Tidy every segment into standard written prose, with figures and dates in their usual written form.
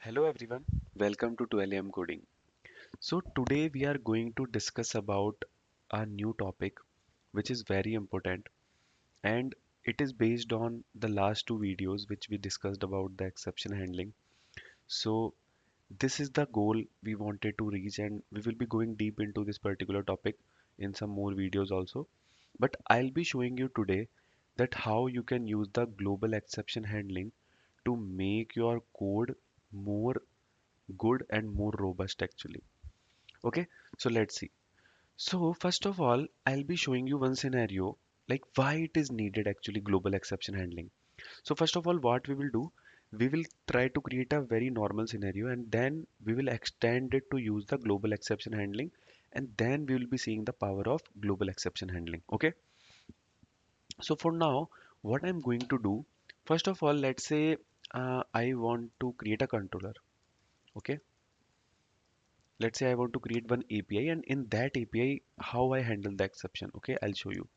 Hello everyone, welcome to 12am Coding. So today we are going to discuss about a new topic which is very important, and it is based on the last two videos which we discussed about the exception handling. So this is the goal we wanted to reach, and we will be going deep into this particular topic in some more videos also. But I'll be showing you today that how you can use the global exception handling to make your code more good and more robust actually. Okay, so let's see. So first of all, I'll be showing you one scenario like why it is needed actually global exception handling. So first of all, what we will do, we will try to create a very normal scenario, and then we will extend it to use the global exception handling, and then we will be seeing the power of global exception handling. Okay, so for now, what I'm going to do, first of all, let's say I want to create a controller. Okay, let's say I want to create one API, and in that API how I handle the exception. Okay, I'll show you.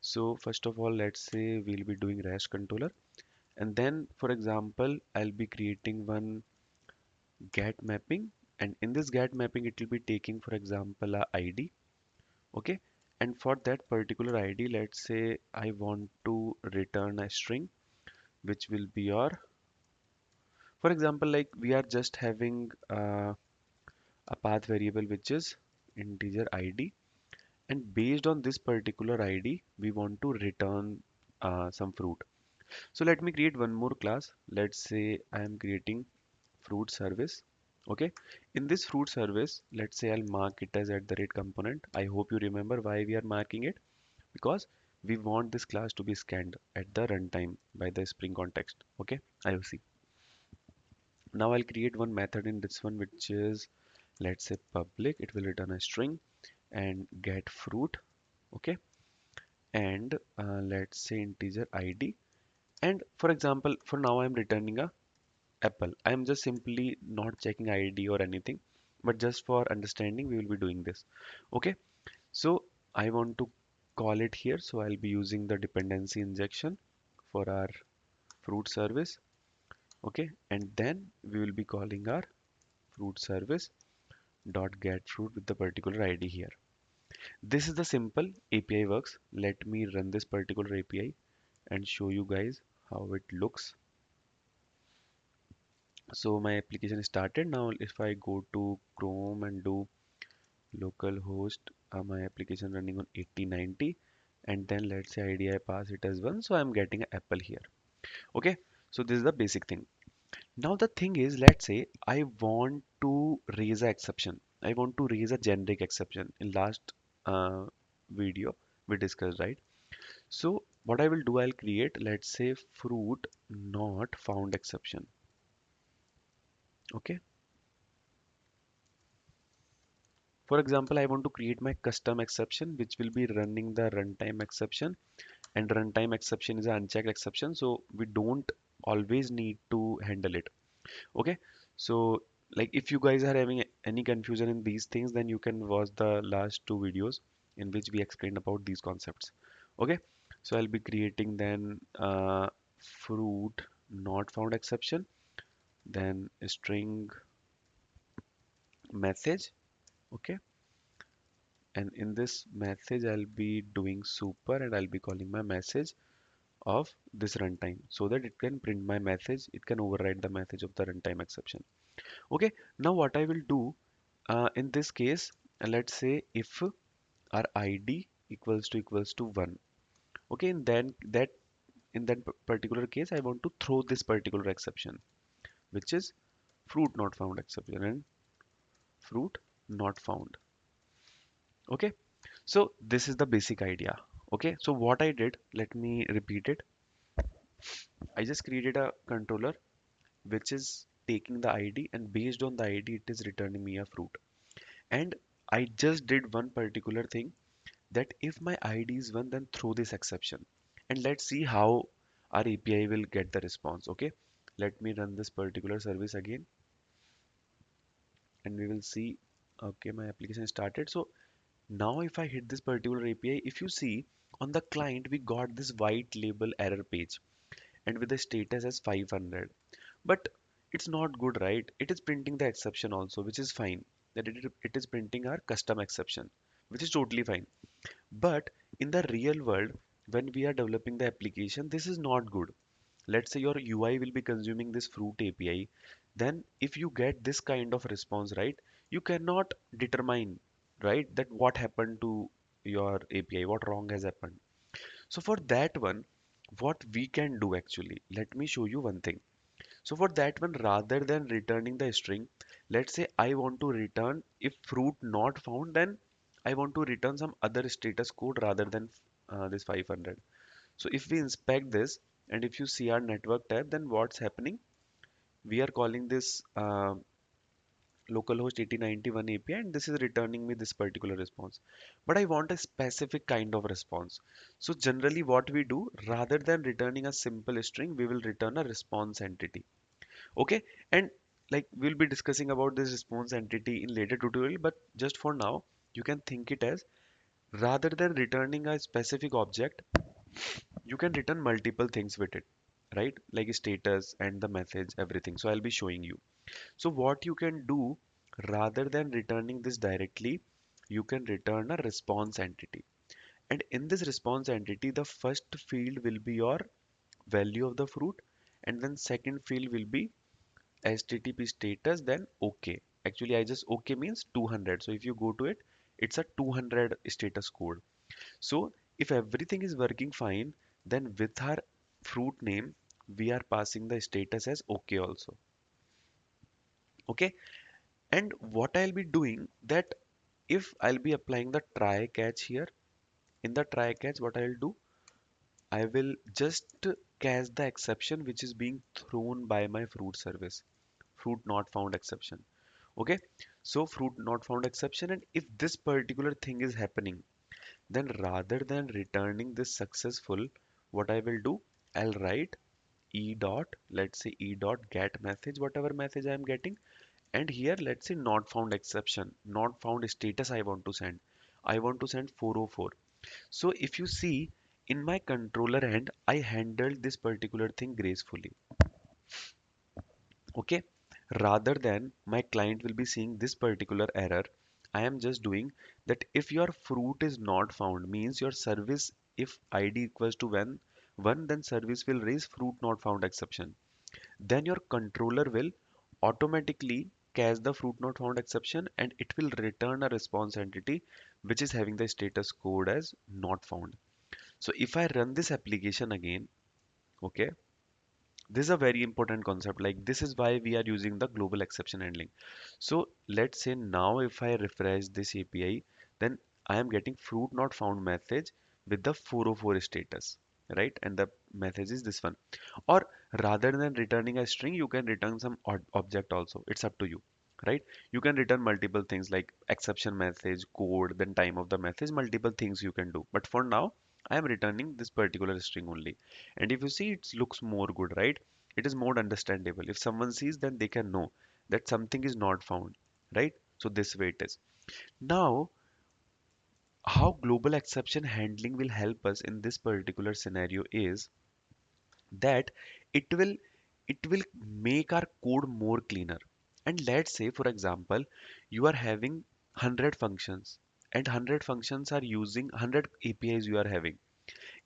So first of all, let's say we'll be doing REST controller, and then for example I'll be creating one get mapping, and in this get mapping it will be taking for example a ID. Okay, and for that particular ID, let's say I want to return a string which will be your, for example, like we are just having a path variable which is integer ID, and based on this particular ID we want to return some fruit. So let me create one more class. Let's say I am creating fruit service. Okay, in this fruit service, let's say I'll mark it as at the rate component. I hope you remember why we are marking it, because we want this class to be scanned at the runtime by the Spring context. Okay, IOC. Now I'll create one method in this one which is, let's say, public. It will return a string and get fruit. Okay, and let's say integer ID. And for example, for now I'm returning a apple. I'm just simply not checking ID or anything, but just for understanding we will be doing this. Okay, so I want to call it here, so I'll be using the dependency injection for our fruit service. Okay, and then we will be calling our fruit service dot get fruit with the particular ID here. This is the simple API works. Let me run this particular API and show you guys how it looks. So my application is started. Now if I go to Chrome and do localhost, my application running on 8090, and then let's say ID I pass it as 1, so I'm getting an apple here. Okay, so this is the basic thing. Now the thing is, let's say I want to raise an exception. I want to raise a generic exception. In last uh, video we discussed, right? So what I will do, I'll create, let's say, fruit not found exception. Okay, for example, I want to create my custom exception which will be running the runtime exception, and runtime exception is an unchecked exception, so we don't always need to handle it. Okay, so like if you guys are having any confusion in these things, then you can watch the last two videos in which we explained about these concepts. Okay, so I'll be creating then fruit not found exception, then string message. Okay, and in this message I'll be doing super, and I'll be calling my message of this runtime so that it can print my message, it can override the message of the runtime exception. Okay, now what I will do in this case, let's say if our ID equals to 1. Okay, and then that in that particular case I want to throw this particular exception, which is fruit not found exception and fruit not found. Okay, so this is the basic idea. Okay, so what I did, let me repeat it. I just created a controller which is taking the ID, and based on the ID it is returning me a fruit. And I just did one particular thing, that if my ID is 1, then throw this exception, and let's see how our API will get the response. Okay, let me run this particular service again, and we will see. Okay, my application started. So now if I hit this particular API, if you see on the client we got this white label error page and with the status as 500. But It's not good, right? It is printing the exception also, which is fine. That it is printing our custom exception, which is totally fine. But in the real world, when we are developing the application, this is not good. Let's say your UI will be consuming this fruit API, then if you get this kind of response, right, you cannot determine, right, that what happened to your API, what wrong has happened. So for that one, what we can do actually, let me show you one thing. So for that one, rather than returning the string, let's say I want to return if fruit not found, then I want to return some other status code rather than this 500. So if we inspect this and if you see our network tab, then what's happening? We are calling this localhost 8091 API and this is returning me this particular response. But I want a specific kind of response. So generally what we do, rather than returning a simple string, we will return a response entity. Okay, and like we'll be discussing about this response entity in later tutorial, but just for now, you can think it as rather than returning a specific object, you can return multiple things with it, right? Like status and the message, everything. So I'll be showing you. So what you can do, rather than returning this directly, you can return a response entity. And in this response entity, the first field will be your value of the fruit, and then second field will be HTTP status, then OK. Actually, I just OK means 200. So if you go to it, it's a 200 status code. So if everything is working fine, then with our fruit name, we are passing the status as OK also. Okay. And what I'll be doing that if I'll be applying the try catch here, in the try catch, what I'll do, I will just catch the exception which is being thrown by my fruit service, fruit not found exception. Okay, so fruit not found exception, and if this particular thing is happening, then rather than returning this successful, what I will do, I'll write e dot, let's say e dot get message, whatever message I am getting, and here let's say not found exception, not found status I want to send. I want to send 404. So if you see in my controller end, I handled this particular thing gracefully. Okay, rather than my client will be seeing this particular error, I am just doing that if your fruit is not found means your service, if id equals to one, then service will raise fruit not found exception. Then your controller will automatically catch the fruit not found exception and it will return a response entity which is having the status code as not found. So if I run this application again, okay, this is a very important concept. Like this is why we are using the global exception handling. So let's say now if I refresh this API, then I am getting fruit not found message with the 404 status, right? And the message is this one. Or rather than returning a string, you can return some object also. It's up to you, right? You can return multiple things like exception message, code, then time of the message, multiple things you can do. But for now, I am returning this particular string only. And if you see, it looks more good, right? It is more understandable. If someone sees, then they can know that something is not found, right? So this way it is. Now, how global exception handling will help us in this particular scenario is that it will it will make our code more cleaner. And let's say for example you are having 100 functions and 100 functions are using 100 APIs you are having.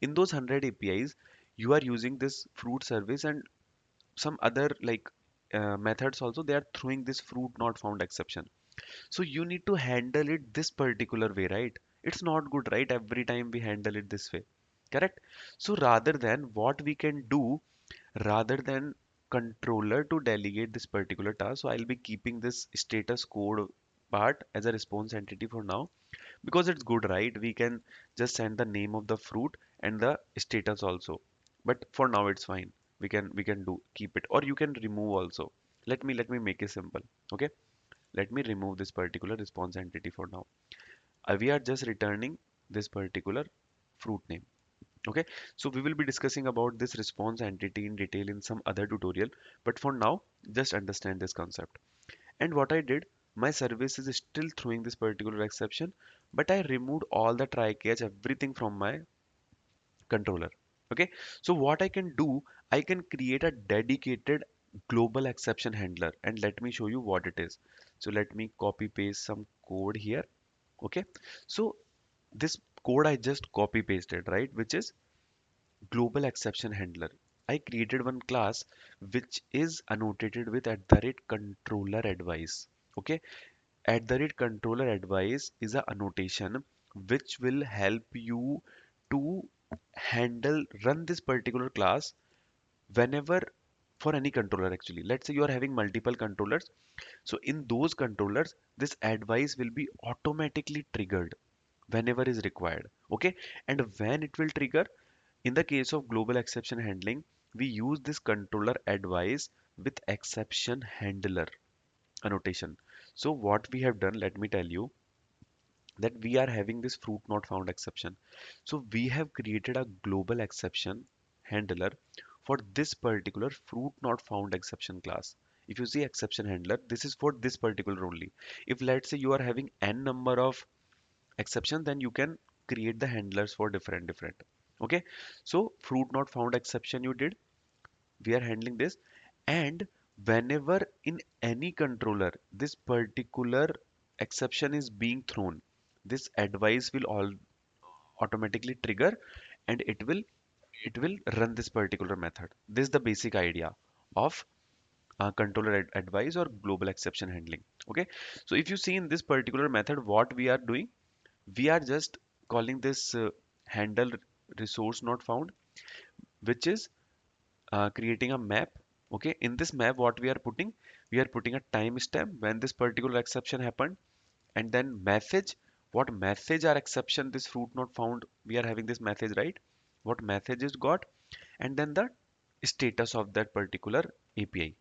In those 100 APIs you are using this fruit service and some other like methods also, they are throwing this fruit not found exception. So you need to handle it this particular way, right? It's not good, right? Every time we handle it this way, correct? So rather than what we can do, rather than controller to delegate this particular task, so I'll be keeping this status code part as a response entity for now because it's good, right? We can just send the name of the fruit and the status also, but for now it's fine. We can do keep it, or you can remove also. Let me make it simple. Okay, let me remove this particular response entity for now. We are just returning this particular fruit name. Okay, so we will be discussing about this response entity in detail in some other tutorial, but for now, just understand this concept. And what I did, my service is still throwing this particular exception, but I removed all the try catch, everything from my controller. Okay, so what I can do, I can create a dedicated global exception handler, and let me show you what it is. So let me copy paste some code here. Okay, so this code I just copy pasted, right, which is global exception handler. I created one class which is annotated with at the rate controller advice. Okay, at the rate controller advice is a annotation which will help you to handle run this particular class whenever, for any controller actually. Let's say you are having multiple controllers, so in those controllers this advice will be automatically triggered whenever is required. Okay, and when it will trigger, in the case of global exception handling, we use this controller advice with exception handler annotation. So what we have done, let me tell you, that we are having this fruit not found exception. So we have created a global exception handler for this particular fruit not found exception class. If you see exception handler, this is for this particular only. If let's say you are having n number of exception, then you can create the handlers for different. Okay, so fruit not found exception you did, we are handling this, and whenever in any controller this particular exception is being thrown, this advice will all automatically trigger, and it will run this particular method. This is the basic idea of controller advice or global exception handling. Okay, so if you see in this particular method what we are doing, we are just calling this handle resource not found, which is creating a map. Okay, in this map what we are putting a timestamp when this particular exception happened, and then message, what message or exception this fruit not found, we are having this message, right, what message is got, and then the status of that particular API,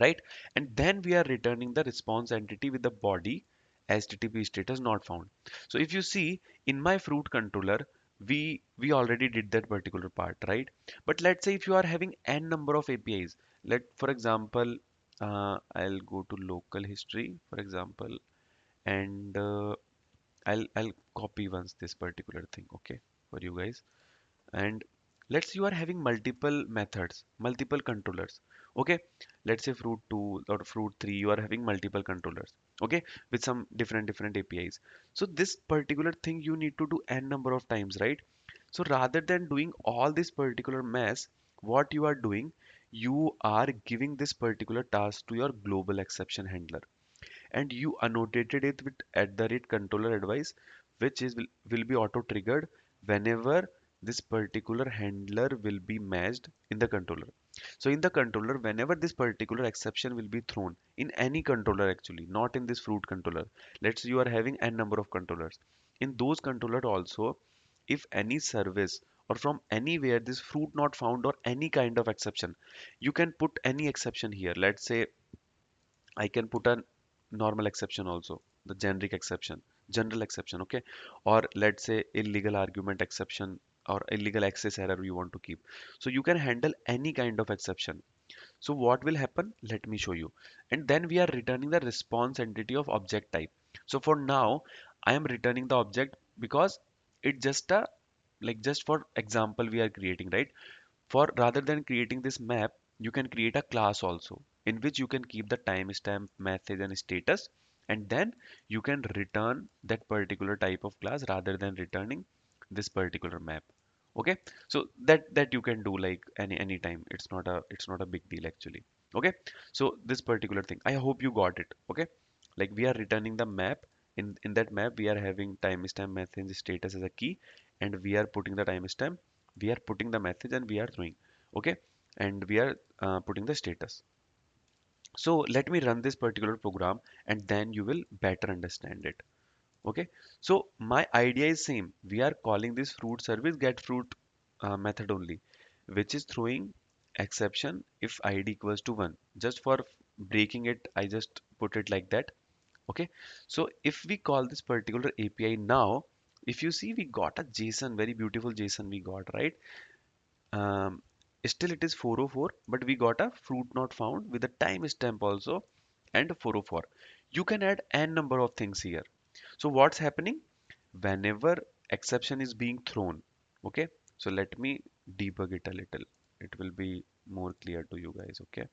right, and then we are returning the response entity with the body HTTP status not found. So if you see in my fruit controller, we already did that particular part, right, but let's say if you are having n number of APIs, let for example, I'll go to local history for example, and I'll copy once this particular thing, okay, for you guys. And let's say you are having multiple methods, multiple controllers. Okay, let's say fruit 2 or fruit 3, you are having multiple controllers, okay, with some different APIs. So this particular thing you need to do n number of times, right? So rather than doing all this particular mess, what you are doing, you are giving this particular task to your global exception handler, and you annotated it with at the rate controller advice, which will be auto triggered whenever this particular handler will be matched in the controller. So in the controller, whenever this particular exception will be thrown in any controller, actually not in this fruit controller, let's say you are having n number of controllers, in those controller also, if any service or from anywhere this fruit not found or any kind of exception, you can put any exception here. Let's say I can put a normal exception also, the generic exception, general exception, okay? Or let's say illegal argument exception or illegal access error you want to keep. So you can handle any kind of exception. So what will happen? Let me show you. And then we are returning the response entity of object type. So for now, I am returning the object because it just a, like just for example we are creating, right? For rather than creating this map, you can create a class also in which you can keep the timestamp, message, and status, and then you can return that particular type of class rather than returning this particular map. Okay, so that you can do like any time. It's not a big deal actually. Okay, so this particular thing, I hope you got it. Okay, like we are returning the map. In that map we are having timestamp, message, status as a key, and we are putting the timestamp, we are putting the message, and we are throwing, okay, and we are putting the status. So let me run this particular program, and then you will better understand it. Okay, so my idea is same. We are calling this fruit service get fruit method only, which is throwing exception if id equals to 1. Just for breaking it, I just put it like that. Okay, so if we call this particular API now, if you see we got a JSON, very beautiful JSON we got, right? um, Still it is 404, but we got a fruit not found with a timestamp also and 404. You can add n number of things here. So what's happening whenever exception is being thrown? Okay, so let me debug it a little. It will be more clear to you guys. Okay,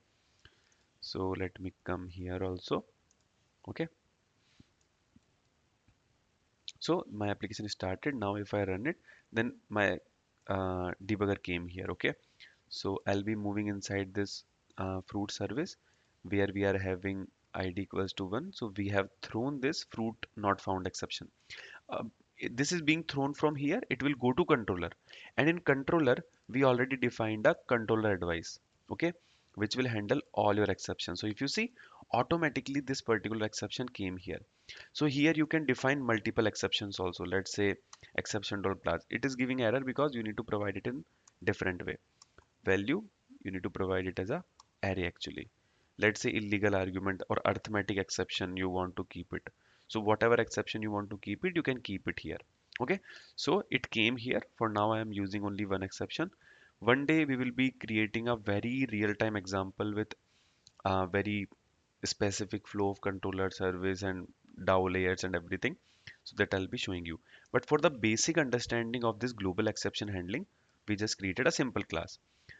so let me come here also. Okay, so my application is started. Now if I run it, then my debugger came here. Okay, so I'll be moving inside this fruit service where we are having id equals to 1. So we have thrown this fruit not found exception. uh, this is being thrown from here. It will go to controller, and in controller we already defined a controller advice. Okay, which will handle all your exceptions. So if you see, automatically this particular exception came here. So here you can define multiple exceptions also. Let's say exception dot class, it is giving error because you need to provide it in different way. Value, you need to provide it as a array actually. Let's say illegal argument or arithmetic exception, you want to keep it. So whatever exception you want to keep it, you can keep it here. Okay, so it came here. For now I am using only one exception. One day we will be creating a very real-time example with a very specific flow of controller service and DAO layers and everything, so that I'll be showing you. But for the basic understanding of this global exception handling, we just created a simple class.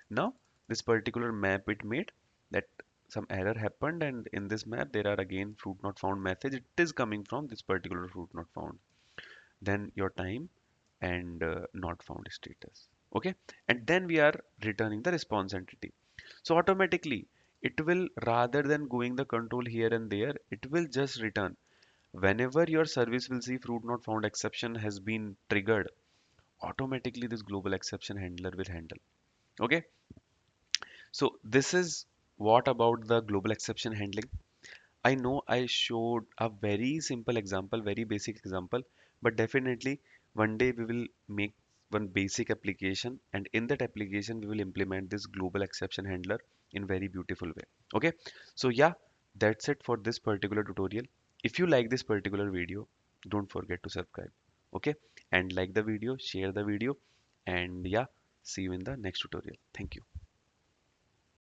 Now, this particular map it made, that some error happened, and in this map there are again fruit not found message. It is coming from this particular fruit not found. Then your time and not found status. Okay, and then we are returning the response entity. So automatically it will, rather than going the control here and there, it will just return whenever your service will see fruit not found exception has been triggered. Automatically this global exception handler will handle. Okay, so this is what about the global exception handling. I know I showed a very simple example, very basic example, but definitely one day we will make one basic application, and in that application we will implement this global exception handler in very beautiful way. Okay, so yeah, that's it for this particular tutorial. If you like this particular video, don't forget to subscribe. Okay, and like the video, share the video, and yeah, see you in the next tutorial. Thank you.